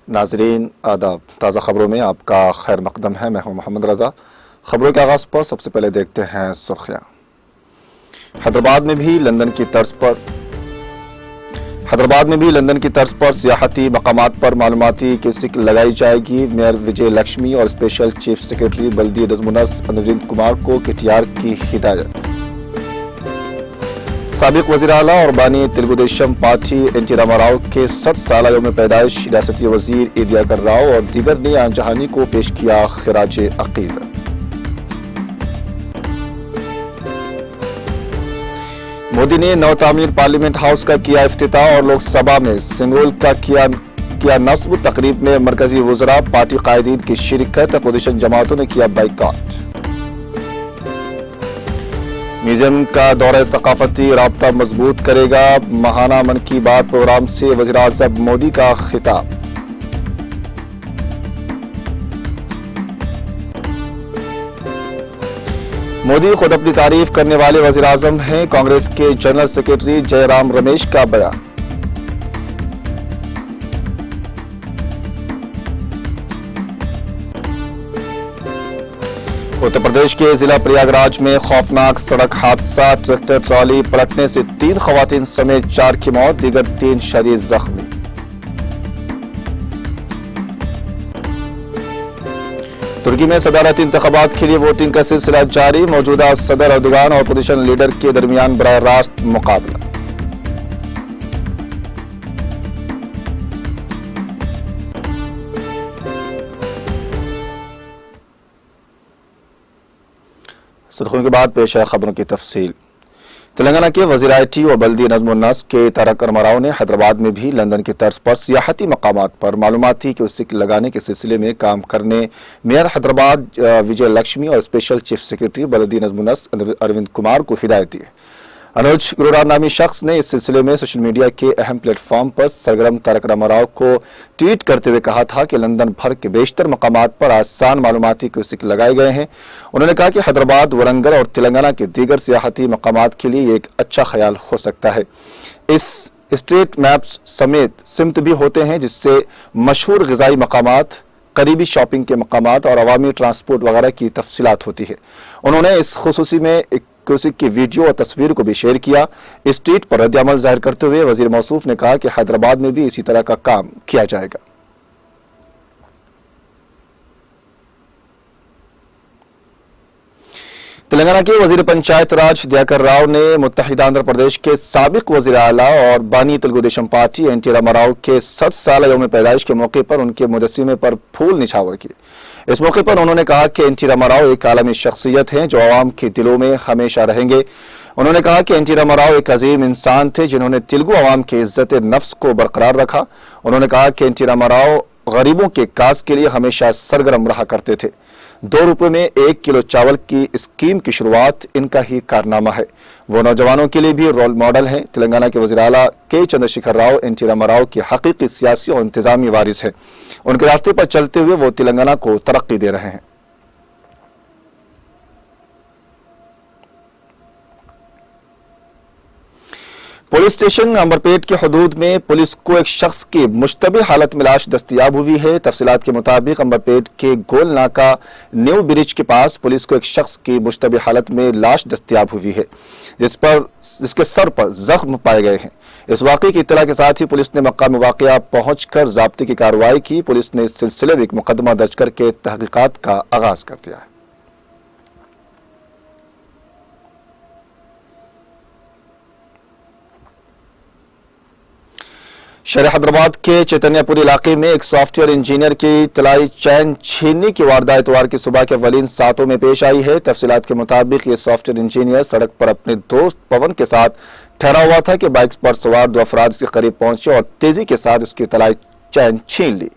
नाजरीन आदाब। ताज़ा खबरों में आपका खैर मकदम है। मैं हूं मोहम्मद रजा। खबरों के आगाज पर सबसे पहले देखते हैं सुर्खियां। हैदराबाद में भी लंदन की तर्ज पर सियाहती मकामात पर मालूमाती किसिक लगाई जाएगी। मेयर विजय लक्ष्मी और स्पेशल चीफ सेक्रेटरी बल्दी नज़्म-ओ-नस्क अरविंद कुमार को KTR की हिदायत। साबिक वज़ीर आला और बानी तेलुगुदेशम पार्टी NT रामाराव के 7 साल यौम पैदाइश रियासती वजीर इदियाकर राव और दीगर ने आन जहानी को पेश किया खिराज अकीदत। मोदी ने नौ तामीर पार्लियामेंट हाउस का किया इफ्तिताह और लोकसभा में सिंगोल का किया नस्ब। तकरीब में मरकजी वज़रा पार्टी कायदीन की शिरकत। अपोजिशन जमातों ने किया बाइकाट। म्यूजियम का दौरा सकाफती राब्ता मजबूत करेगा। माहाना मन की बात प्रोग्राम से वज़ीर-ए-आज़म मोदी का खिताब। मोदी खुद अपनी तारीफ करने वाले वज़ीर-ए-आज़म हैं। कांग्रेस के जनरल सेक्रेटरी जयराम रमेश का बयान। उत्तर प्रदेश के जिला प्रयागराज में खौफनाक सड़क हादसा। ट्रैक्टर ट्रॉली पलटने से 3 खवातीन समेत 4 की मौत, दीगर 3 शदीद जख्मी। तुर्की में सदारती इंतखाबात के लिए वोटिंग का सिलसिला जारी। मौजूदा सदर अर्दोगान और अपोजिशन लीडर के दरमियान बराह रास्त मुकाबला। सुर्खियों के बाद पेश है खबरों की तफसील। तेलंगाना के वज़ीर IT और बल्दी नज़्म-ओ-नस्क के तारक रामाराव ने हैदराबाद में भी लंदन की तर्ज पर सियाहती मकामात पर मालूमाती किसिक लगाने के सिलसिले में काम करने मेयर हैदराबाद विजय लक्ष्मी और स्पेशल चीफ सेक्रेटरी बल्दी नज़्म-ओ-नस्क अरविंद कुमार को हिदायत दी। अनुज गुरुराम नामी शख्स ने इस सिलसिले में सोशल मीडिया के अहम प्लेटफॉर्म पर सरगर्म तारक रामाराव को ट्वीट करते हुए कहा था कि लंदन भर के बेशतर मकामात पर आसान मालूमाती किसिक लगाए गए हैं। उन्होंने कहा कि हैदराबाद, वरंगल और तेलंगाना के दीगर सियाहती मकामात के लिए एक अच्छा ख्याल हो सकता है। इस स्ट्रीट मैप्स समेत सिमत भी होते हैं जिससे मशहूर ग़िज़ाई मकामात, करीबी शॉपिंग के मकामात और अवामी ट्रांसपोर्ट वगैरह की तफसीलात होती है। उन्होंने इस खुसूसी में किसिक की वीडियो और तस्वीर को भी शेयर किया। इस ट्वीट पर रद्द-ए-अमल जाहिर करते हुए वजीर मौसूफ ने कहा कि हैदराबाद में भी इसी तरह का काम किया जाएगा। तेलंगाना के वजीर पंचायत राज दियाकर राव ने मुत्तहिदा आंध्र प्रदेश के साबिक वजीर आला और बानी तेलुगुदेशम पार्टी NT रामाराव के 7 साल यौम पैदाइश के मौके पर उनके मुजस्सिमे पर फूल निछावर किए। इस मौके पर उन्होंने कहा कि NT रामाराव एक आलमी शख्सियत हैं जो आवाम के दिलों में हमेशा रहेंगे। उन्होंने कहा कि NT रामाराव एक अजीम इंसान थे जिन्होंने तेलुगु आवाम की इज्जत नफ्स को बरकरार रखा। उन्होंने कहा कि NT रामाराव गरीबों के काज के लिए हमेशा सरगर्म रहा करते थे। 2 रुपए में 1 किलो चावल की स्कीम की शुरुआत इनका ही कारनामा है। वो नौजवानों के लिए भी रोल मॉडल हैं। तेलंगाना के वज़ीर आला के चंद्रशेखर राव NT रामाराव के हकीकी सियासी और इंतजामी वारिस हैं। उनके रास्ते पर चलते हुए वो तेलंगाना को तरक्की दे रहे हैं। पुलिस स्टेशन अंबरपेट के हदूद में पुलिस को एक शख्स की मुश्तबे हालत में लाश दस्तयाब हुई है। तफसीलात के मुताबिक अंबरपेट के गोल नाका न्यू ब्रिज के पास पुलिस को एक शख्स की मुश्तबे हालत में लाश दस्तयाब हुई है जिसके सर पर जख्म पाए गए हैं। इस वाक़े की इत्तला के साथ ही पुलिस ने मकाम वाक़या पहुंचकर ज़ाब्ते की कार्रवाई की। पुलिस ने इस सिलसिले में एक मुकदमा दर्ज करके तहकीकात का आगाज कर दिया है। शहर हैदराबाद के चैतन्यपुरी इलाके में एक सॉफ्टवेयर इंजीनियर की तलाई चैन छीनने की वारदात इतवार की सुबह के अवलीन सातों में पेश आई है। तफसीलात के मुताबिक ये सॉफ्टवेयर इंजीनियर सड़क पर अपने दोस्त पवन के साथ ठहरा हुआ था कि बाइक पर सवार 2 अफराद इसके करीब पहुंचे और तेजी के साथ उसकी तलाई चैन छीन ली।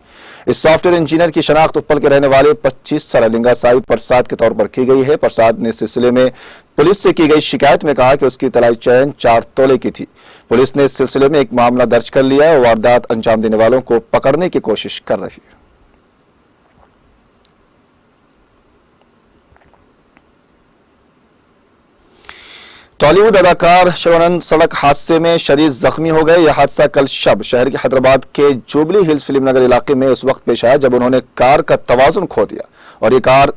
इस सॉफ्टवेयर इंजीनियर की शनाख्त उत्पल के रहने वाले 25 साल लिंगासाई प्रसाद के तौर पर की गई है। प्रसाद ने इस सिलसिले में पुलिस से की गई शिकायत में कहा कि उसकी तलाई चैन 4 तोले की थी। पुलिस ने इस सिलसिले में एक मामला दर्ज कर लिया है और वारदात अंजाम देने वालों को पकड़ने की कोशिश कर रही है। टॉलीवुड अदाकार शिवानंद सड़क हादसे में शदीद जख्मी हो गए। यह हादसा कल शब शहर के हैदराबाद के जुबली हिल्स फिल्म नगर इलाके में उस वक्त पेश आया जब उन्होंने कार का तवाजुन खो दिया और ये कार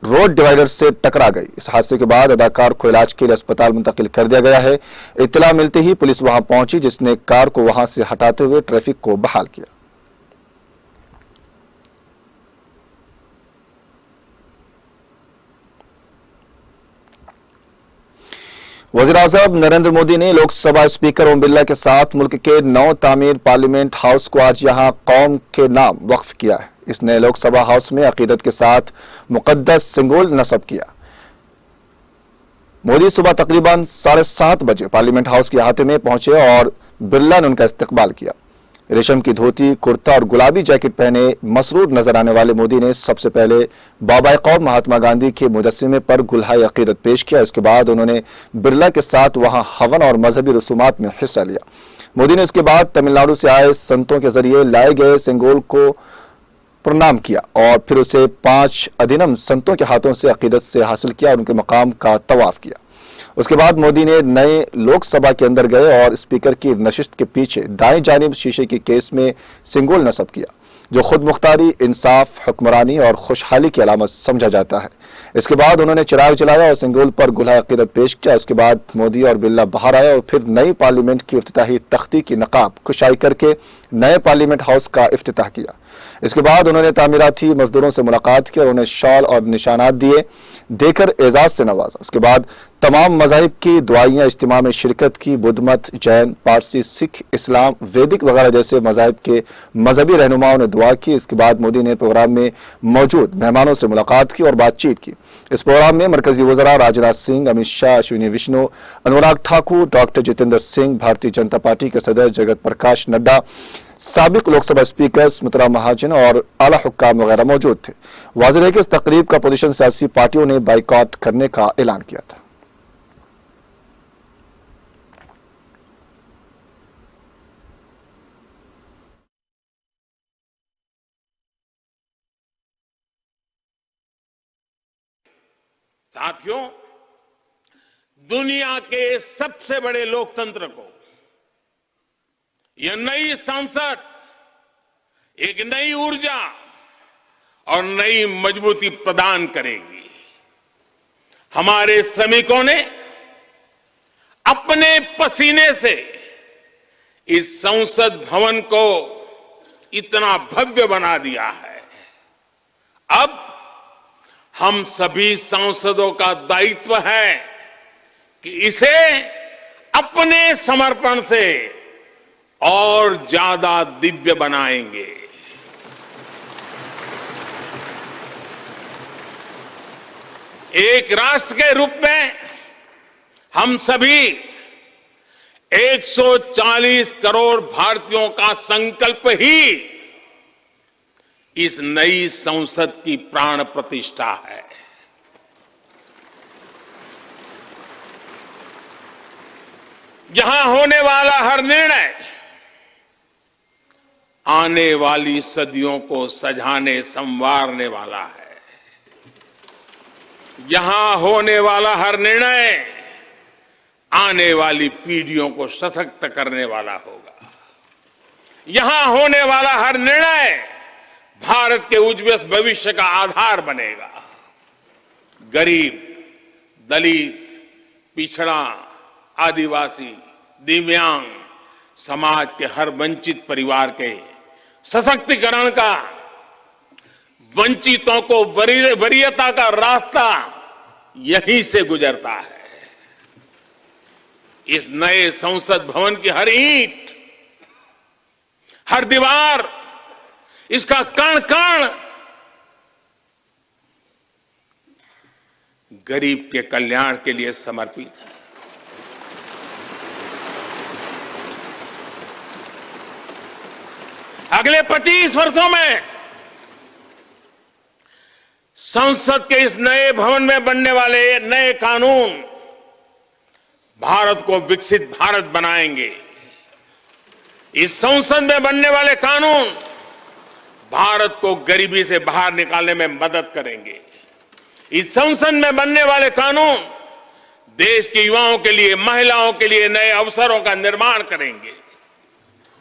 रोड डिवाइडर से टकरा गई। इस हादसे के बाद अदाकार को इलाज के लिए अस्पताल मुंतकिल कर दिया गया है। इत्तला मिलते ही पुलिस वहां पहुंची जिसने कार को वहां से हटाते हुए ट्रैफिक को बहाल किया। वज़ीर-ए-आज़म नरेंद्र मोदी ने लोकसभा स्पीकर ओम बिरला के साथ मुल्क के नौ तामीर पार्लियामेंट हाउस को आज यहां कौम के नाम वक्फ किया है। इस नए लोकसभा हाउस में अकीदत के साथ मुकद्दस सिंगोल नस्ब किया। मोदी सुबह तकरीबन 7:30 बजे पार्लियामेंट हाउस के अहाते में पहुंचे और बिरला ने उनका इस्तकबाल किया। रेशम की धोती, कुर्ता और गुलाबी जैकेट पहने मसरूर नजर आने वाले मोदी ने सबसे पहले बाबा कौम महात्मा गांधी के मुजस्सिमे पर गुलहाए अकीदत पेश किया। इसके बाद उन्होंने बिरला के साथ वहां हवन और मजहबी रसूमात में हिस्सा लिया। मोदी ने इसके बाद तमिलनाडु से आए संतों के जरिए लाए गए सिंगोल को प्रणाम किया और फिर उसे 5 अधिनम संतों के हाथों से अकीदत से हासिल किया और उनके मकाम का तवाफ किया। उसके बाद मोदी ने नए लोकसभा के अंदर गए और स्पीकर की नशिस्त के पीछे दाएं जानिब शीशे की केस में सिंगोल नस्ब किया, जो खुद मुख्तारी, इंसाफ, हुक्मरानी और खुशहाली की अलामत समझा जाता है। इसके बाद उन्होंने चिराग जलाया और सिंगोल पर गुलहाए अकीदत पेश किया। उसके बाद मोदी और बिरला बाहर आए और फिर नई पार्लियामेंट की इफ्तिताही तख्ती की नकाब कुशाई करके नए पार्लियामेंट हाउस का इफ्तिताह किया। इसके बाद उन्होंने तामीराती मजदूरों से मुलाकात की और उन्हें शॉल और निशानात दिए देकर एजाज से नवाजा। उसके बाद तमाम मज़ाहिब की दुआइयां इज्तिमा में शिरकत की। बुद्ध मत, जैन, पारसी, सिख, इस्लाम, वैदिक वगैरह जैसे मज़ाहिब के मजहबी रहनुमाओं ने दुआ की। इसके बाद मोदी ने प्रोग्राम में मौजूद मेहमानों से मुलाकात की और बातचीत की। इस प्रोग्राम में मरकजी वज़रा राजनाथ सिंह, अमित शाह, अश्विनी विष्णु, अनुराग ठाकुर, डॉक्टर जितेंद्र सिंह, भारतीय जनता पार्टी के सदर जगत प्रकाश नड्डा, साबिक लोकसभा स्पीकर सुमित्रा महाजन और आला हुक्काम वगैरह मौजूद थे। वाज़ेह है कि इस तकरीब का पोजीशन सियासी पार्टियों ने बाइकआउट करने का ऐलान किया था। साथियों, दुनिया के सबसे बड़े लोकतंत्र को यह नई संसद एक नई ऊर्जा और नई मजबूती प्रदान करेगी। हमारे श्रमिकों ने अपने पसीने से इस संसद भवन को इतना भव्य बना दिया है। अब हम सभी सांसदों का दायित्व है कि इसे अपने समर्पण से और ज्यादा दिव्य बनाएंगे। एक राष्ट्र के रूप में हम सभी 140 करोड़ भारतीयों का संकल्प ही इस नई संसद की प्राण प्रतिष्ठा है। यहां होने वाला हर निर्णय आने वाली सदियों को सजाने संवारने वाला है। यहां होने वाला हर निर्णय आने वाली पीढ़ियों को सशक्त करने वाला होगा। यहां होने वाला हर निर्णय भारत के उज्ज्वल भविष्य का आधार बनेगा। गरीब, दलित, पिछड़ा, आदिवासी, दिव्यांग समाज के हर वंचित परिवार के सशक्तिकरण का, वंचितों को वरीयता का रास्ता यहीं से गुजरता है। इस नए संसद भवन की हर ईंट, हर दीवार, इसका कण कण गरीब के कल्याण के लिए समर्पित है। अगले 25 वर्षों में संसद के इस नए भवन में बनने वाले नए कानून भारत को विकसित भारत बनाएंगे। इस संसद में बनने वाले कानून भारत को गरीबी से बाहर निकालने में मदद करेंगे। इस संसद में बनने वाले कानून देश के युवाओं के लिए, महिलाओं के लिए नए अवसरों का निर्माण करेंगे।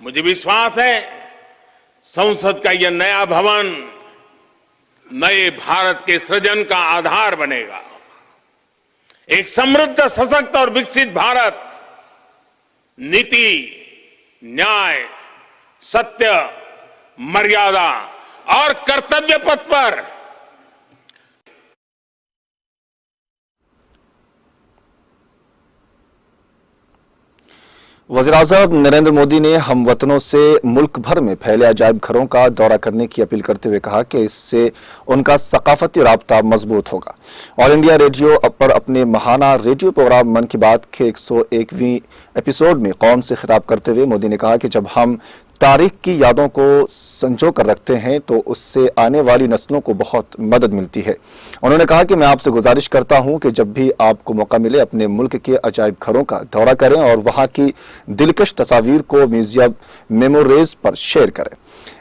मुझे विश्वास है संसद का यह नया भवन नए भारत के सृजन का आधार बनेगा। एक समृद्ध, सशक्त और विकसित भारत नीति, न्याय, सत्य, मर्यादा और कर्तव्य पथ पर वज़ीर-ए-आज़म नरेंद्र मोदी ने हमवतनों से मुल्क भर में फैले अजायब घरों का दौरा करने की अपील करते हुए कहा कि इससे उनका सकाफती राब्ता मजबूत होगा। ऑल इंडिया रेडियो पर अपने महाना रेडियो प्रोग्राम मन की बात के 101वीं एपिसोड में कौम से खिताब करते हुए मोदी ने कहा कि जब हम तारीख की यादों को संजो कर रखते हैं तो उससे आने वाली नस्लों को बहुत मदद मिलती है। उन्होंने कहा कि मैं आपसे गुजारिश करता हूं कि जब भी आपको मौका मिले अपने मुल्क के अजायब घरों का दौरा करें और वहां की दिलकश तस्वीर को म्यूजियम मेमोरीज पर शेयर करें।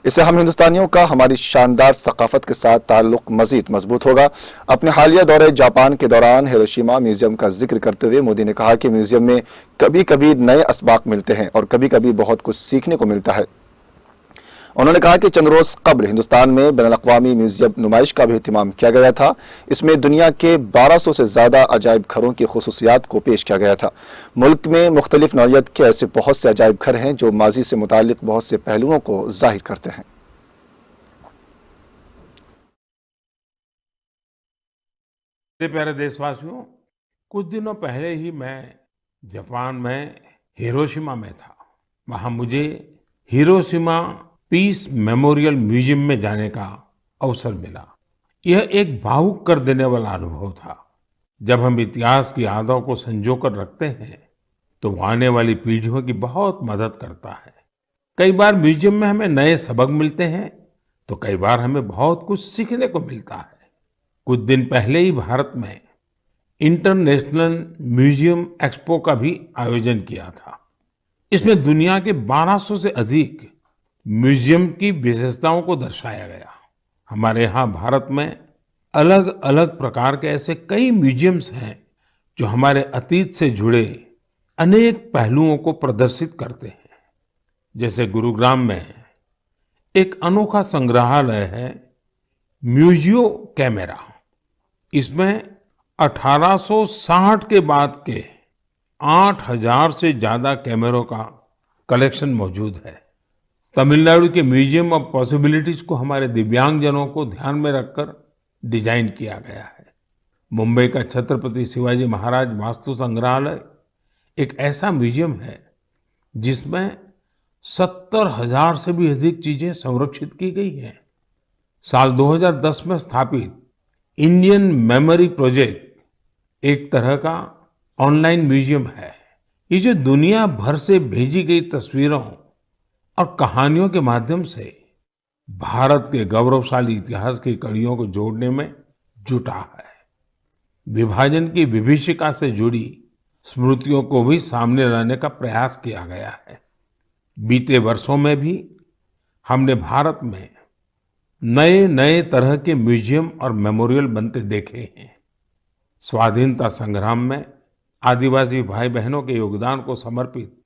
इससे हम हिंदुस्तानियों का हमारी शानदार सकाफत के साथ ताल्लुक मजीद मजबूत होगा। अपने हालिया दौरे जापान के दौरान हिरोशिमा म्यूजियम का जिक्र करते हुए मोदी ने कहा कि म्यूजियम में कभी कभी नए असबाक मिलते हैं और कभी कभी बहुत कुछ सीखने को मिलता है। उन्होंने कहा कि चंद रोज कब्ल हिंदुस्तान में बैनुल-अक़वामी म्यूजियम नुमाइश का भी एहतमाम किया गया था। इसमें दुनिया के 1200 से ज्यादा अजायब घरों की खुसूसियात को पेश किया गया था। मुल्क में मुख्तलिफ नौइयत के ऐसे बहुत से अजायब घर हैं जो माजी से मुतालिक बहुत से पहलुओं को जाहिर करते हैं। मेरे प्यारे देशवासियों, कुछ दिनों पहले ही मैं जापान में हिरोशिमा में था। वहां मुझे हिरोशिमा पीस मेमोरियल म्यूजियम में जाने का अवसर मिला। यह एक भावुक कर देने वाला अनुभव था। जब हम इतिहास की यादों को संजो कर रखते हैं तो वो आने वाली पीढ़ियों की बहुत मदद करता है। कई बार म्यूजियम में हमें नए सबक मिलते हैं तो कई बार हमें बहुत कुछ सीखने को मिलता है। कुछ दिन पहले ही भारत में इंटरनेशनल म्यूजियम एक्सपो का भी आयोजन किया था। इसमें दुनिया के 1200 से अधिक म्यूजियम की विशेषताओं को दर्शाया गया। हमारे यहाँ भारत में अलग अलग प्रकार के ऐसे कई म्यूजियम्स हैं जो हमारे अतीत से जुड़े अनेक पहलुओं को प्रदर्शित करते हैं। जैसे गुरुग्राम में एक अनोखा संग्रहालय है म्यूजियो कैमेरा। इसमें 1860 के बाद के 8000 से ज्यादा कैमरों का कलेक्शन मौजूद है। तमिलनाडु के म्यूजियम ऑफ पॉसिबिलिटीज को हमारे दिव्यांगजनों को ध्यान में रखकर डिजाइन किया गया है। मुंबई का छत्रपति शिवाजी महाराज वास्तु संग्रहालय एक ऐसा म्यूजियम है जिसमें 70,000 से भी अधिक चीजें संरक्षित की गई हैं। साल 2010 में स्थापित इंडियन मेमोरी प्रोजेक्ट एक तरह का ऑनलाइन म्यूजियम है। ये जो दुनिया भर से भेजी गई तस्वीरों और कहानियों के माध्यम से भारत के गौरवशाली इतिहास की कड़ियों को जोड़ने में जुटा है। विभाजन की विभीषिका से जुड़ी स्मृतियों को भी सामने लाने का प्रयास किया गया है। बीते वर्षों में भी हमने भारत में नए नए तरह के म्यूजियम और मेमोरियल बनते देखे हैं। स्वाधीनता संग्राम में आदिवासी भाई बहनों के योगदान को समर्पित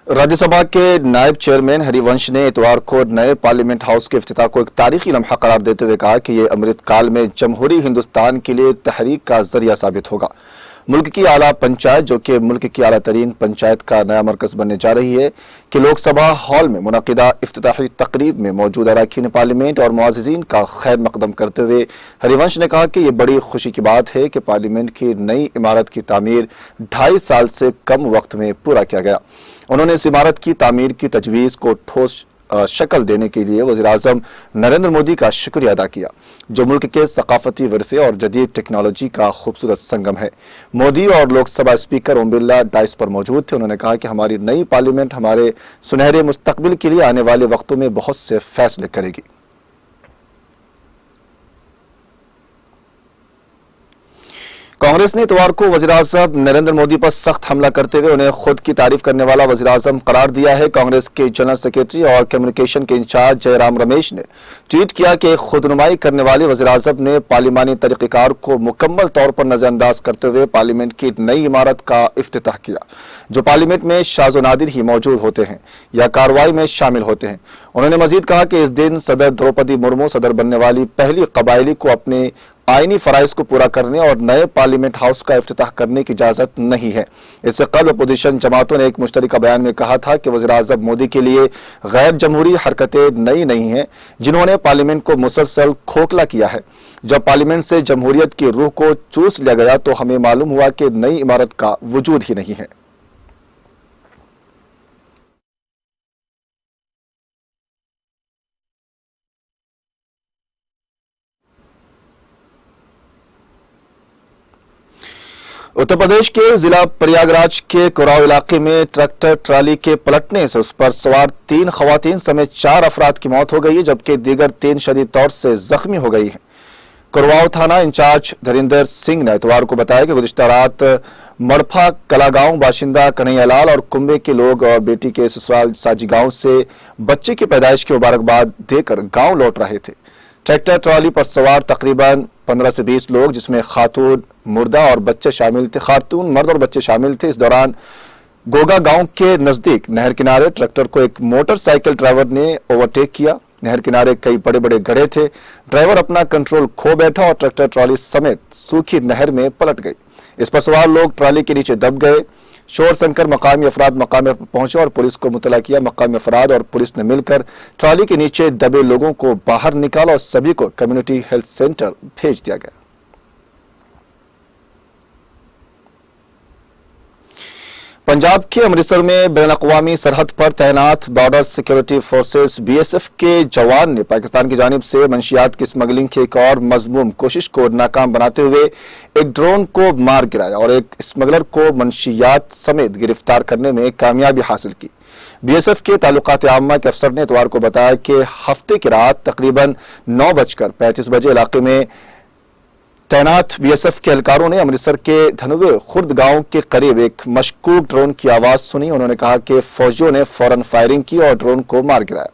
राज्यसभा के नायब चेयरमैन हरिवंश ने इतवार को नए पार्लियामेंट हाउस के इफ्तिताह को एक तारीखी लम्हा करार देते हुए कहा कि ये अमृत काल में जमहूरी हिंदुस्तान के लिए तहरीक का जरिया साबित होगा। मुल्क की आला पंचायत, जो कि मुल्क की आला तरीन पंचायत का नया मरकज बनने जा रही है, कि लोकसभा हॉल में मुनक़िदा इफ्तिताही तकरीब में मौजूद अरकान पार्लियामेंट और मुअज़्ज़िज़ीन का खैर मकदम करते हुए हरिवंश ने कहा कि ये बड़ी खुशी की बात है कि पार्लियामेंट की नई इमारत की तामीर 2.5 साल से कम वक्त में पूरा किया गया। उन्होंने इस इमारत की तामीर की तजवीज़ को ठोस शक्ल देने के लिए वज़ीर-ए-आज़म नरेंद्र मोदी का शुक्रिया अदा किया, जो मुल्क के सकाफती विरसे और जदीद टेक्नोलॉजी का खूबसूरत संगम है। मोदी और लोकसभा स्पीकर ओम बिरला डाइस पर मौजूद थे। उन्होंने कहा कि हमारी नई पार्लियामेंट हमारे सुनहरे मुस्तकबिल के लिए आने वाले वक्तों में बहुत से फैसले करेगी। कांग्रेस ने इतवार को वज़ीर-ए-आज़म नरेंद्र मोदी पर सख्त हमला करते हुए उन्हें खुद की तारीफ करने वाला वज़ीर-ए-आज़म करार दिया है। कांग्रेस के जनरल सेक्रेटरी और कम्युनिकेशन के इंचार्ज जयराम रमेश ने ट्वीट किया कि खुदनुमाई करने वाले वज़ीर-ए-आज़म ने पार्लिमानी तरीक़ेकार को मुकम्मल तौर पर नजरअंदाज करते हुए पार्लियामेंट की नई इमारत का इफ्तिताह किया, जो पार्लियामेंट में शाज़ व नादिर ही मौजूद होते हैं या कार्रवाई में शामिल होते हैं। उन्होंने मजीद कहा कि इस दिन सदर द्रौपदी मुर्मू सदर बनने वाली पहली कबायली को अपने आईनी फराइज को पूरा करने और नए पार्लियामेंट हाउस का इफ्तिताह करने की इजाजत नहीं है। इससे कबल अपोजिशन जमातों ने एक मुश्तरका बयान में कहा था कि वज़ीर-ए-आज़म मोदी के लिए गैर जमहूरी हरकतें नई नहीं हैं, जिन्होंने पार्लियामेंट को मुसलसल खोखला किया है। जब पार्लियामेंट से जमहूरियत की रूह को चूस लिया गया तो हमें मालूम हुआ कि नई इमारत का वजूद ही नहीं है। उत्तर प्रदेश के जिला प्रयागराज के कुराव इलाके में ट्रैक्टर ट्राली के पलटने से उस पर सवार 3 खवातीन समेत 4 अफराद की मौत हो गई है, जबकि दीगर 3 शदीद तौर से जख्मी हो गई हैं। कुरवाव थाना इंचार्ज धरिंदर सिंह ने इतवार को बताया कि गुज़िश्ता रात मड़फा कलागांव बाशिंदा कन्हैयालाल और कुंबे के लोग और बेटी के ससुराल साजी गांव से बच्चे की पैदाइश की मुबारकबाद देकर गांव लौट रहे थे। ट्रैक्टर ट्रॉली पर सवार तकरीबन 15 से 20 लोग, जिसमें खातून मुर्दा और बच्चे शामिल थे। खातून मर्द और बच्चे शामिल थे। इस दौरान गोगा गांव के नजदीक नहर किनारे ट्रैक्टर को एक मोटरसाइकिल ड्राइवर ने ओवरटेक किया। नहर किनारे कई बड़े बड़े गड्ढे थे। ड्राइवर अपना कंट्रोल खो बैठा और ट्रैक्टर ट्रॉली समेत सूखी नहर में पलट गई। इस पर सवार लोग ट्रॉली के नीचे दब गए। शोर सुनकर मकामी अफराद मकाम पर पहुंचे और पुलिस को मुतला किया। मकामी अफराद और पुलिस ने मिलकर ट्रॉली के नीचे दबे लोगों को बाहर निकाला और सभी को कम्युनिटी हेल्थ सेंटर भेज दिया गया। पंजाब के अमृतसर में बैनुल-अक़वामी सरहद पर तैनात बॉर्डर सिक्योरिटी फोर्सेस बीएसएफ के जवान ने पाकिस्तान की जानिब से मंशियात की स्मगलिंग की एक और मज़मूम कोशिश को नाकाम बनाते हुए एक ड्रोन को मार गिराया और एक स्मगलर को मंशियात समेत गिरफ्तार करने में कामयाबी हासिल की। बीएसएफ के ताल्लुकात आम्मा के अफसर ने इतवार को बताया कि हफ्ते की रात तकरीबन 9:35 बजे इलाके में तैनात बीएसएफ के एहलकारों ने अमृतसर के धनुवे खुर्द गांव के करीब एक मशकूक ड्रोन की आवाज सुनी। उन्होंने कहा कि फौजियों ने फौरन फायरिंग की और ड्रोन को मार गिराया।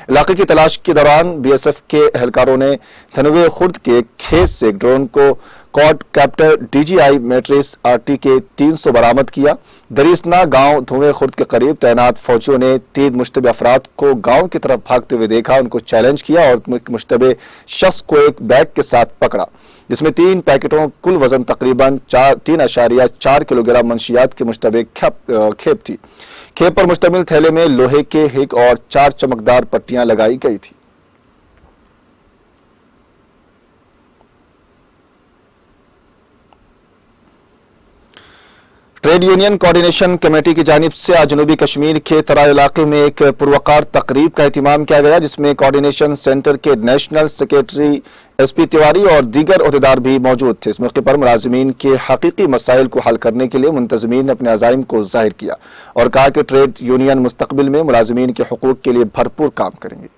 इलाके की तलाश के दौरान बीएसएफ के एहलकारों ने धनुवे खुर्द के खेत से एक ड्रोन को क्वाड कैप्टर डीजीआई मैट्रिस आरटी के 300 बरामद किया। दरिसना गांव धुएं खुर्द के करीब तैनात फौजियों ने 3 मुश्तबे अफराद को गांव की तरफ भागते हुए देखा, उनको चैलेंज किया और मुश्तबे शख्स को एक बैग के साथ पकड़ा, जिसमें 3 पैकेटों कुल वजन तकरीबन 3.4 किलोग्राम मंशियात के मुश्तबे खेप थी। खेप पर मुश्तमिल थैले में लोहे के हिक और 4 चमकदार पट्टियां लगाई गई थी। ट्रेड यूनियन कोऑर्डिनेशन कमेटी की जानिब से आज जनूबी कश्मीर के तराई इलाके में एक पुरवकार तकरीब का एहतिमाम किया गया, जिसमें कोऑर्डिनेशन सेंटर के नेशनल सेक्रेटरी एसपी तिवारी और दीगर ओहदेदार भी मौजूद थे। इस मौके पर मुलाजिमीन के हकीकी मसाइल को हल करने के लिए मुंतजिमीन ने अपने अज़ाइम को जाहिर किया और कहा कि ट्रेड यूनियन मुस्तकबिल में मुलाजिमीन के हुकूक के लिए भरपूर काम करेंगे।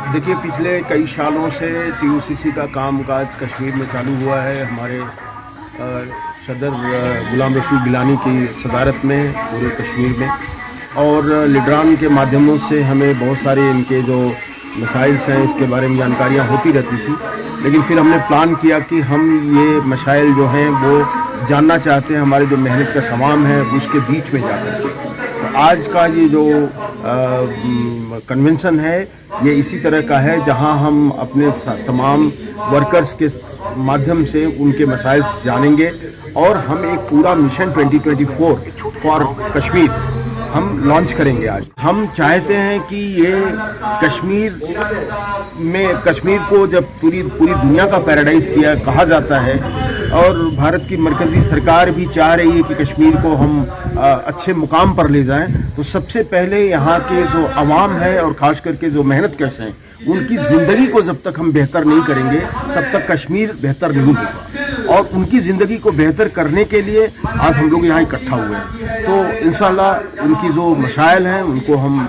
देखिए, पिछले कई सालों से टीयूसीसी का कामकाज कश्मीर में चालू हुआ है। हमारे सदर गुलाम रसूल गिलानी की सदारत में पूरे कश्मीर में, और लीडरान के माध्यमों से हमें बहुत सारे इनके जो मसाइल हैं इसके बारे में जानकारियाँ होती रहती थी। लेकिन फिर हमने प्लान किया कि हम ये मसाइल जो हैं वो जानना चाहते हैं, हमारे जो मेहनत का सवाम है उसके बीच में जाकर के। तो आज का ये जो कन्वेंशन है ये इसी तरह का है, जहां हम अपने तमाम वर्कर्स के माध्यम से उनके मसाइल जानेंगे और हम एक पूरा मिशन 2024 फॉर कश्मीर हम लॉन्च करेंगे। आज हम चाहते हैं कि ये कश्मीर को जब पूरी दुनिया का पैराडाइज कहा जाता है और भारत की मरकजी सरकार भी चाह रही है कि कश्मीर को हम अच्छे मुकाम पर ले जाएं, तो सबसे पहले यहाँ के जो अवाम है और ख़ास करके जो मेहनतकश हैं उनकी ज़िंदगी को जब तक हम बेहतर नहीं करेंगे तब तक कश्मीर बेहतर नहीं होगा। और उनकी ज़िंदगी को बेहतर करने के लिए आज हम लोग यहाँ इकट्ठा हुए हैं। तो इंशाल्लाह उनकी जो मशाइल हैं उनको हम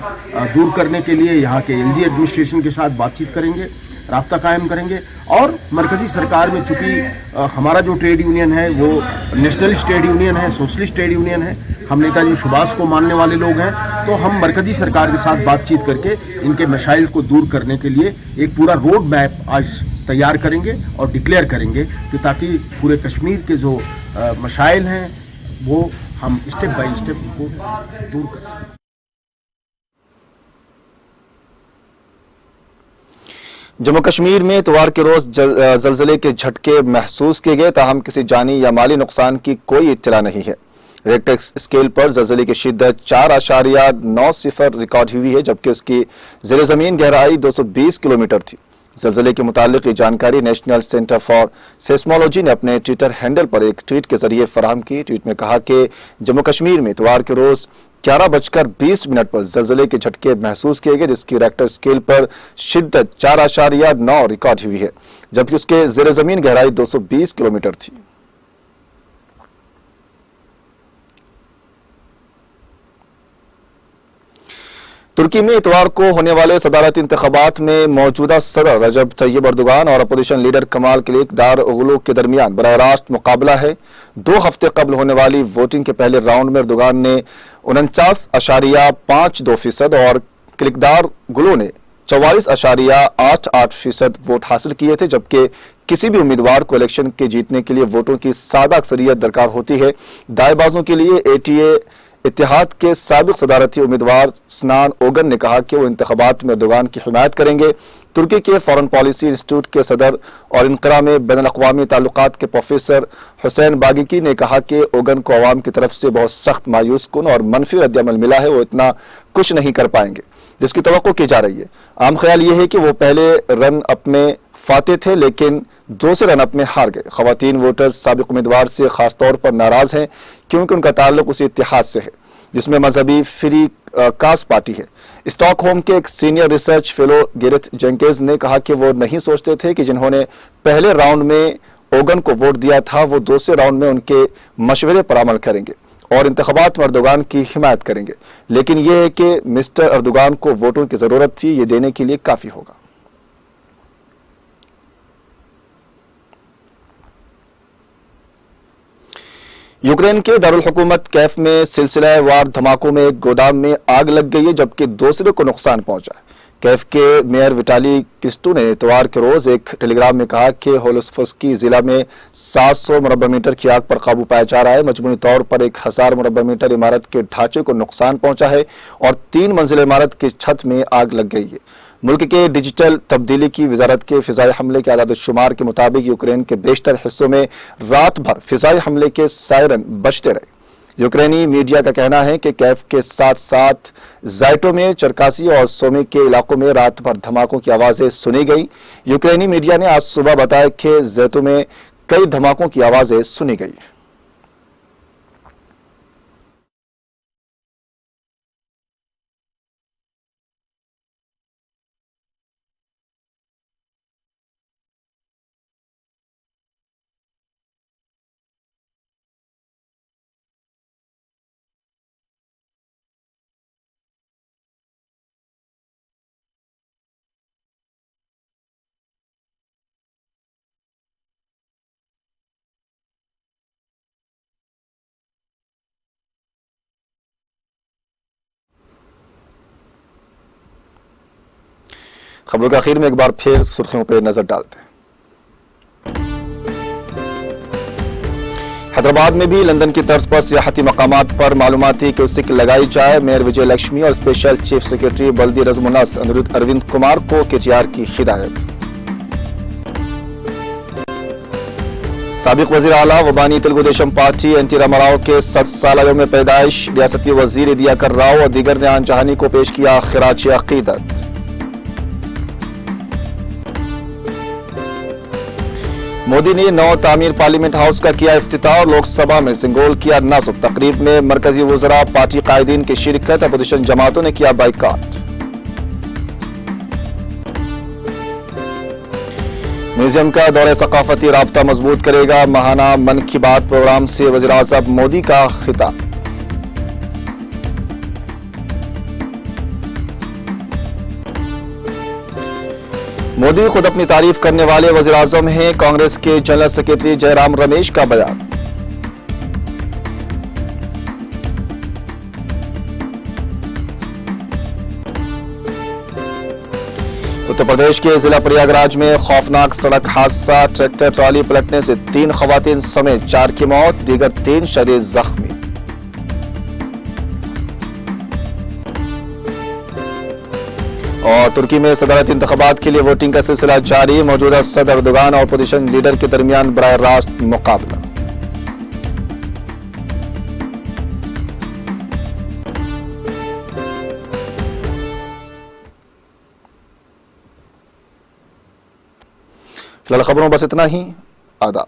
दूर करने के लिए यहाँ के एलजी एडमिनिस्ट्रेशन के साथ बातचीत करेंगे, राब्ता कायम करेंगे। और मरकज़ी सरकार में चूँकि हमारा जो ट्रेड यूनियन है वो नेशनलिस्ट ट्रेड यूनियन है, सोशलिस्ट ट्रेड यूनियन है, हम नेताजी सुभाष को मानने वाले लोग हैं, तो हम मरकज़ी सरकार के साथ बातचीत करके इनके मशाइल को दूर करने के लिए एक पूरा रोड मैप आज तैयार करेंगे और डिक्लेयर करेंगे कि ताकि पूरे कश्मीर के जो मशाइल हैं वो हम स्टेप बाय स्टेप उनको दूर कर सकें। जम्मू कश्मीर में इतवार के रोज जलजले के झटके महसूस किए गए, ताहम किसी जानी या माली नुकसान की कोई इत्तला नहीं है। रेक्टर स्केल पर जलजले की शिद्दत 4.90 रिकॉर्ड हुई है, जबकि उसकी ज़ेरे ज़मीन गहराई 220 किलोमीटर थी। जलजले के मुतालिक ये जानकारी नेशनल सेंटर फॉर सेस्मोलॉजी ने अपने ट्विटर हैंडल पर एक ट्वीट के जरिए फराहम की। ट्वीट में कहा कि जम्मू कश्मीर में इतवार के रोज 11:20 पर जलजले के झटके महसूस किए गए, जिसकी रेक्टर स्केल पर शिद्दत 4.9 रिकॉर्ड हुई है, जबकि उसके ज़ेरे ज़मीन गहराई 220 किलोमीटर थी। तुर्की में इतवार को होने वाले सदारती इंतखाबात में मौजूदा सदर रजब तैयब अर्दोगान और अपोजिशन लीडर कमाल क्लिक दारुगलू के दरमियान बराह रास्त मुकाबला है। 2 हफ्ते कबल होने वाली वोटिंग के पहले राउंड में अर्दोगान ने 49.52% और क्लिकदार गुलो ने 44.88% वोट हासिल किए थे, जबकि किसी भी उम्मीदवार को इलेक्शन के जीतने के लिए वोटों की सादा अक्सरियत दरकार होती है। दाएबाजों के लिए एटीए इत्तेहाद के साबिक सदारती उम्मीदवार स्नान ओगन ने कहा कि वो इंतखाबात में अर्दोगान की हिमायत करेंगे। तुर्की के फॉरेन पॉलिसी इंस्टीट्यूट के सदर और इनकरा में बैन अल-अक़वामी ताल्लुकात के प्रोफेसर हुसैन बागिकी ने कहा कि ओगन को अवाम की तरफ से बहुत सख्त मायूस कुन और मनफी रद्द-ए-अमल मिला है, वो इतना कुछ नहीं कर पाएंगे जिसकी तवक्को की जा रही है। आम ख्याल ये है कि वो पहले रन अप में फाते थे, लेकिन दूसरे रन अप में हार गए। खवातीन वोटर्स साबिक उम्मीदवार से खासतौर पर नाराज हैं क्योंकि उनका ताल्लुक उसी इत्तेहाद से है जिसमें मजहबी फ्री कास्ट पार्टी है। स्टॉकहोम के एक senior research fellow Gareth Jenkins ने कहा कि वो नहीं सोचते थे कि जिन्होंने पहले राउंड में ओगन को वोट दिया था वो दूसरे राउंड में उनके मशवरे पर अमल करेंगे और इंतखाबात में अर्दोगान की हिमायत करेंगे, लेकिन यह है कि मिस्टर अर्दोगान को वोटों की जरूरत थी, ये देने के लिए काफी होगा। यूक्रेन के दारुल हुकूमत कैफ में सिलसिलावार धमाकों में एक गोदाम में आग लग गई है, जबकि दूसरे को नुकसान पहुंचा है। कैफ के मेयर विटाली किस्टू ने इतवार के रोज एक टेलीग्राम में कहा कि होलोस्फस्की जिला में 700 मुरब्बा मीटर की आग पर काबू पाया जा रहा है। मजमूई तौर पर 1000 मुरब्बा मीटर इमारत के ढांचे को नुकसान पहुंचा है और 3 मंजिल इमारत की छत में आग लग गई है। मुल्क के डिजिटल तब्दीली की वजारत के फिजाई हमले के आदाद शुमार के मुताबिक यूक्रेन के बेशतर हिस्सों में रात भर फिजाई हमले के सायरन बजते रहे। यूक्रेनी मीडिया का कहना है कि कैफ के साथ साथ जाइटो में, चरकासी और सोमी के इलाकों में रात भर धमाकों की आवाजें सुनी गई। यूक्रेनी मीडिया ने आज सुबह बताया कि जैतो में कई धमाकों की आवाजें सुनी गई। खबरों के आखिर में एक बार फिर सुर्खियों पर नजर डालते हैं। हैदराबाद में भी लंदन की तर्ज पर सियाहती मकामात पर मालूमाती क्यूसिक लगाई जाए। मेयर विजय लक्ष्मी और स्पेशल चीफ सेक्रेटरी बल्दी रजमुनस अरविंद कुमार को केटीआर की हिदायत। साबिक वजीर आला वबानी तेलुगु देशम पार्टी एनटी रामाराव के 7 साल यौम पैदाइश, रियासती वजीर दियाकर राव और दीगर ने आन जहानी को पेश किया खिराज अकीदत। मोदी ने नौ तामीर पार्लियामेंट हाउस का किया इफ्तिताह और लोकसभा में सिंगोल किया नस्ब। तकरीब में मरकजी वज़रा, पार्टी कायदीन की शिरकत, अपोजिशन जमातों ने किया बाइकाट। म्यूजियम का दौरे सकाफती राब्ता मजबूत करेगा। माहाना मन की बात प्रोग्राम से वज़ीर-ए-आज़म मोदी का खिताब। मोदी खुद अपनी तारीफ करने वाले वज़ीर-ए-आज़म हैं। कांग्रेस के जनरल सेक्रेटरी जयराम रमेश का बयान। उत्तर प्रदेश के जिला प्रयागराज में खौफनाक सड़क हादसा। ट्रैक्टर ट्रॉली पलटने से 3 खवातीन समेत 4 की मौत, दीगर 3 शदीद जख्मी। और तुर्की में सदारती इंतखाबात के लिए वोटिंग का सिलसिला जारी। मौजूदा सदर एर्दोगान और अपोजिशन लीडर के दरमियान बराह रास्त मुकाबला। फिलहाल खबरों बस इतना ही। आदाब।